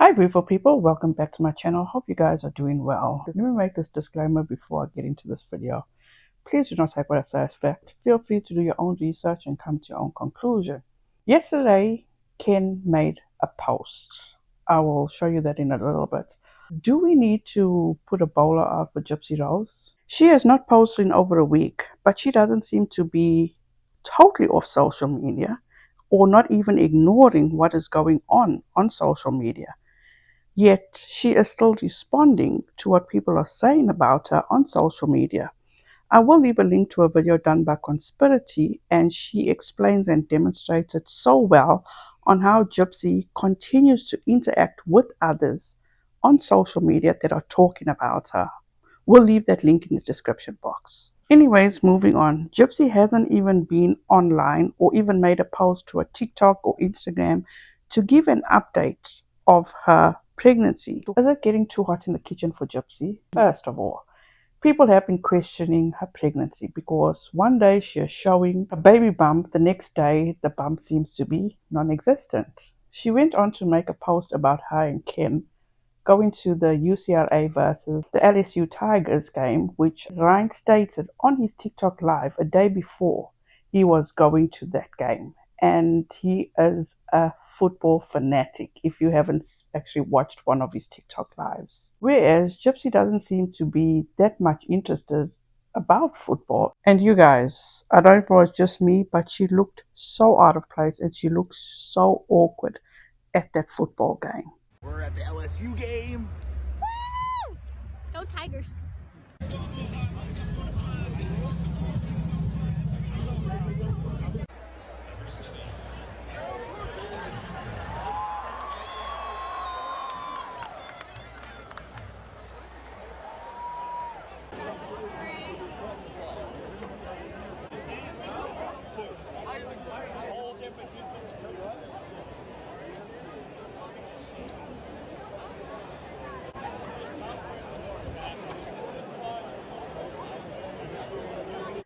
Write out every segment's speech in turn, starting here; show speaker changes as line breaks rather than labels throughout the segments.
Hi beautiful people, welcome back to my channel. Hope you guys are doing well. Let me make this disclaimer before I get into this video. Please do not take what I say as fact. Feel free to do your own research and come to your own conclusion. Yesterday, Ken made a post. I will show you that in a little bit. Do we need to put a bowler out for Gypsy Rose? She has not posted in over a week, but she doesn't seem to be totally off social media or not even ignoring what is going on social media. Yet she is still responding to what people are saying about her on social media. I will leave a link to a video done by Conspiratea, and she explains and demonstrates it so well on how Gypsy continues to interact with others on social media that are talking about her. We'll leave that link in the description box. Anyways, moving on. Gypsy hasn't even been online or even made a post to a TikTok or Instagram to give an update of her pregnancy. Is it getting too hot in the kitchen for Gypsy? First of all, people have been questioning her pregnancy because one day she is showing a baby bump, the next day the bump seems to be non-existent. She went on to make a post about her and Ken going to the UCLA versus the LSU Tigers game, which Ryan stated on his TikTok live a day before he was going to that game. And he is a football fanatic if you haven't actually watched one of his TikTok lives. Whereas Gypsy doesn't seem to be that much interested about football. And you guys, I don't know if it's just me, but she looked so out of place and she looked so awkward at that football game.
We're at the LSU game.
Woo! Go Tigers.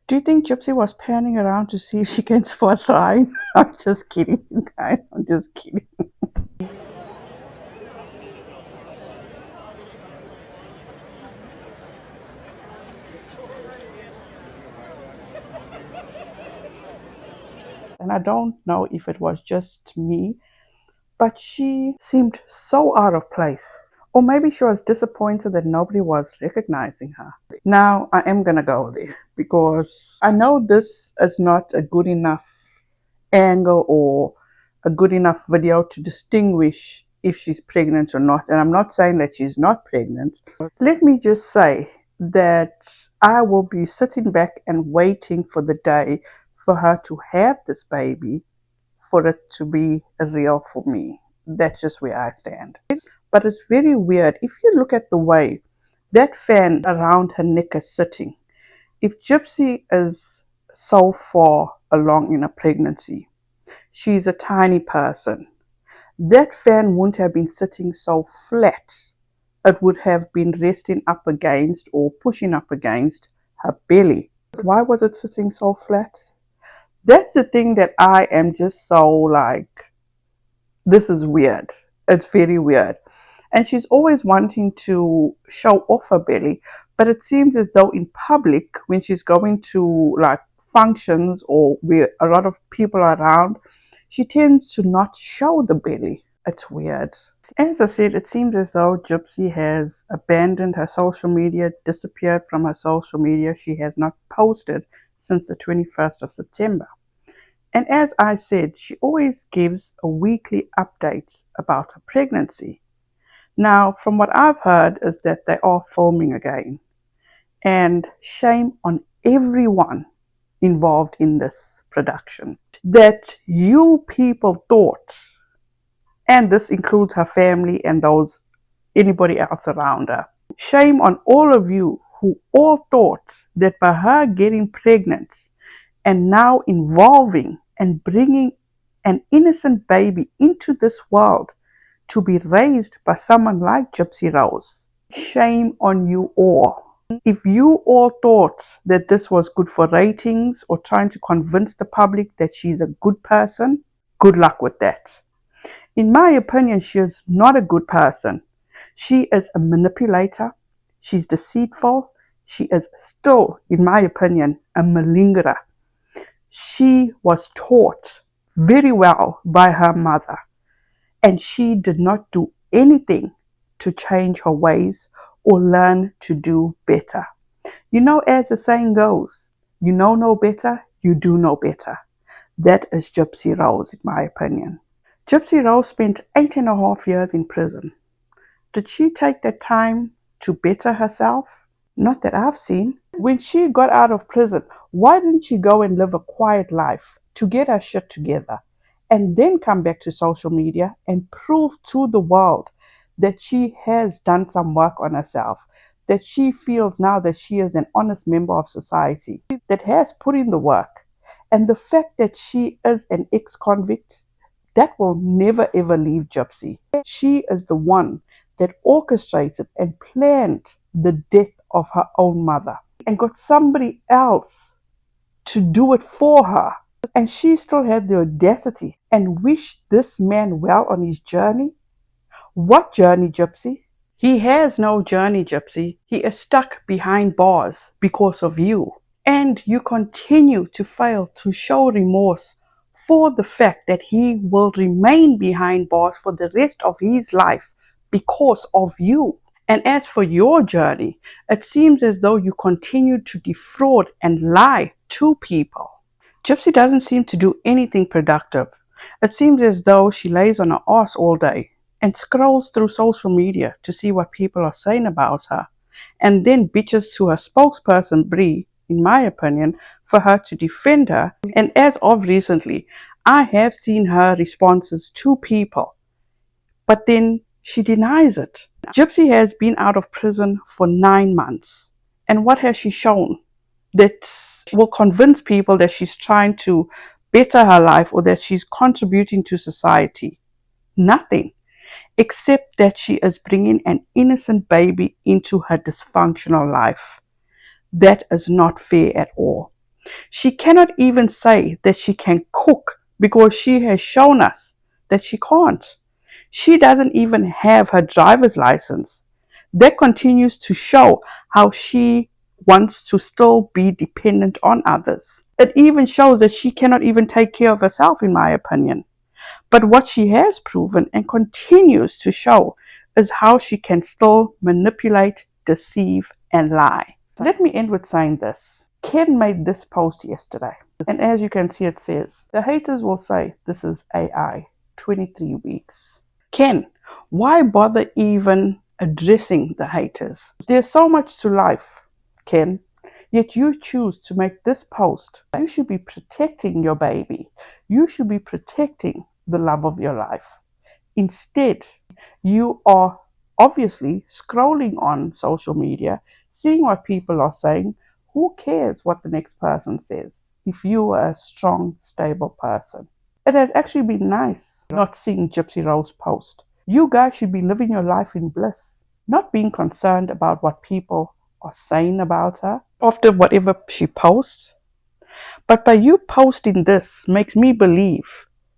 Do you think Gypsy was panning around to see if she can spot Ryan? I'm just kidding, you guys. I'm just kidding. And I don't know if it was just me, but she seemed so out of place. Or maybe she was disappointed that nobody was recognizing her. Now, I am going to go there because I know this is not a good enough angle or a good enough video to distinguish if she's pregnant or not. And I'm not saying that she's not pregnant. Let me just say that I will be sitting back and waiting for the day for her to have this baby, for it to be real for me. That's just where I stand. But it's very weird. If you look at the way that fan around her neck is sitting, if Gypsy is so far along in a pregnancy, she's a tiny person, that fan wouldn't have been sitting so flat. It would have been resting up against or pushing up against her belly. Why was it sitting so flat? That's the thing that I am just so like, this is weird. It's very weird. And she's always wanting to show off her belly, but it seems as though in public, when she's going to like functions or where a lot of people are around, she tends to not show the belly. It's weird. As I said, it seems as though Gypsy has abandoned her social media, disappeared from her social media. She has not posted since the 21st of September. And as I said, she always gives a weekly update about her pregnancy. Now, from what I've heard is that they are filming again. And shame on everyone involved in this production. That you people thought, and this includes her family and anybody else around her. Shame on all of you who all thought that by her getting pregnant and now involving and bringing an innocent baby into this world to be raised by someone like Gypsy Rose. Shame on you all. If you all thought that this was good for ratings or trying to convince the public that she's a good person, good luck with that. In my opinion, she is not a good person. She is a manipulator. She's deceitful. She is still, in my opinion, a malingerer. She was taught very well by her mother, and she did not do anything to change her ways or learn to do better. You know, as the saying goes, you know no better, you do no better. That is Gypsy Rose, in my opinion. Gypsy Rose spent 8.5 years in prison. Did she take that time to better herself? Not that I've seen. When she got out of prison, why didn't she go and live a quiet life to get her shit together and then come back to social media and prove to the world that she has done some work on herself, that she feels now that she is an honest member of society, that has put in the work? And the fact that she is an ex-convict, that will never ever leave Gypsy. She is the one that orchestrated and planned the death of her own mother and got somebody else to do it for her. And she still had the audacity and wished this man well on his journey. What journey, Gypsy? He has no journey, Gypsy. He is stuck behind bars because of you. And you continue to fail to show remorse for the fact that he will remain behind bars for the rest of his life because of you. And as for your journey, it seems as though you continue to defraud and lie to people. Gypsy doesn't seem to do anything productive. It seems as though she lays on her ass all day and scrolls through social media to see what people are saying about her, and then bitches to her spokesperson, Bree, in my opinion, for her to defend her. And as of recently, I have seen her responses to people, but then she denies it. Gypsy has been out of prison for 9 months. And what has she shown that will convince people that she's trying to better her life or that she's contributing to society? Nothing, except that she is bringing an innocent baby into her dysfunctional life. That is not fair at all. She cannot even say that she can cook because she has shown us that she can't. She doesn't even have her driver's license. That continues to show how she wants to still be dependent on others. It even shows that she cannot even take care of herself, in my opinion. But what she has proven and continues to show is how she can still manipulate, deceive, and lie. Let me end with saying this. Ken made this post yesterday, and as you can see, it says, the haters will say this is AI, 23 weeks. Ken, why bother even addressing the haters? There's so much to life, Ken, yet you choose to make this post. You should be protecting your baby. You should be protecting the love of your life. Instead, you are obviously scrolling on social media, seeing what people are saying. Who cares what the next person says if you are a strong, stable person? It has actually been nice not seeing Gypsy Rose post. You guys should be living your life in bliss, not being concerned about what people are saying about her after whatever she posts. But by you posting this makes me believe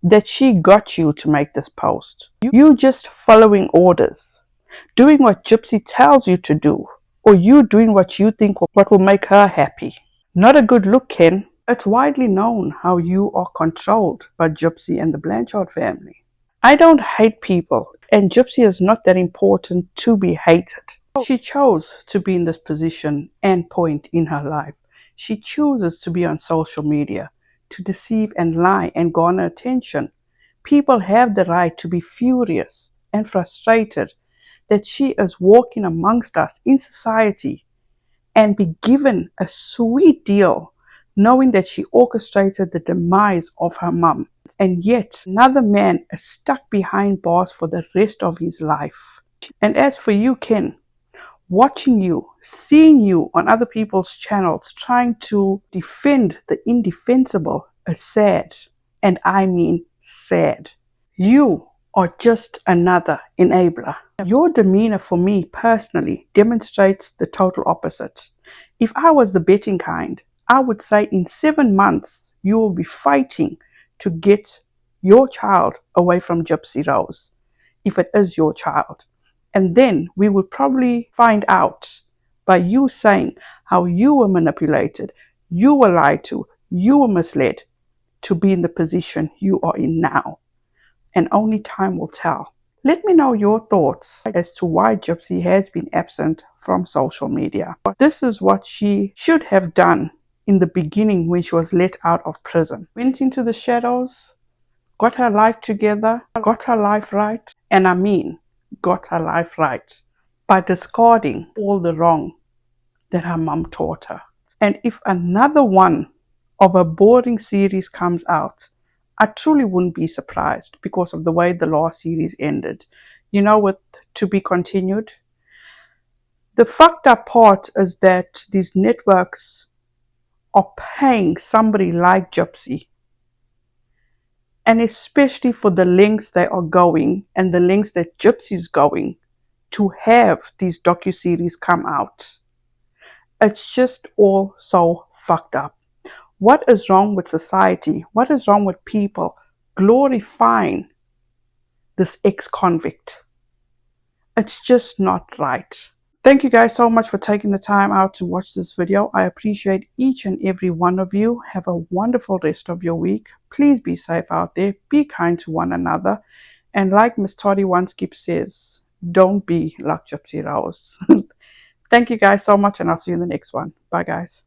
that she got you to make this post. You just following orders, doing what Gypsy tells you to do, or you doing what you think what will make her happy. Not a good look, Ken. It's widely known how you are controlled by Gypsy and the Blanchard family. I don't hate people, and Gypsy is not that important to be hated. She chose to be in this position and point in her life. She chooses to be on social media, to deceive and lie and garner attention. People have the right to be furious and frustrated that she is walking amongst us in society and be given a sweet deal, knowing that she orchestrated the demise of her mum. And yet another man is stuck behind bars for the rest of his life. And as for you, Ken, watching you, seeing you on other people's channels, trying to defend the indefensible is sad. And I mean sad. You are just another enabler. Your demeanor for me personally demonstrates the total opposite. If I was the betting kind, I would say in 7 months you will be fighting to get your child away from Gypsy Rose, if it is your child. And then we would probably find out by you saying how you were manipulated, you were lied to, you were misled to be in the position you are in now. And only time will tell. Let me know your thoughts as to why Gypsy has been absent from social media. This is what she should have done in the beginning when she was let out of prison. Went into the shadows, got her life together, got her life right, and I mean got her life right by discarding all the wrong that her mom taught her. And if another one of a boring series comes out, I truly wouldn't be surprised because of the way the last series ended. You know, with to be continued. The fucked up part is that these networks are paying somebody like Gypsy, and especially for the lengths they are going and the lengths that Gypsy's going to have these docuseries come out. It's just all so fucked up. What is wrong with society? What is wrong with people glorifying this ex-convict? It's just not right. Thank you guys so much for taking the time out to watch this video. I appreciate each and every one of you. Have a wonderful rest of your week. Please be safe out there. Be kind to one another. And like Miss Toddy once says, don't be like Gypsy Rose. Thank you guys so much, and I'll see you in the next one. Bye, guys.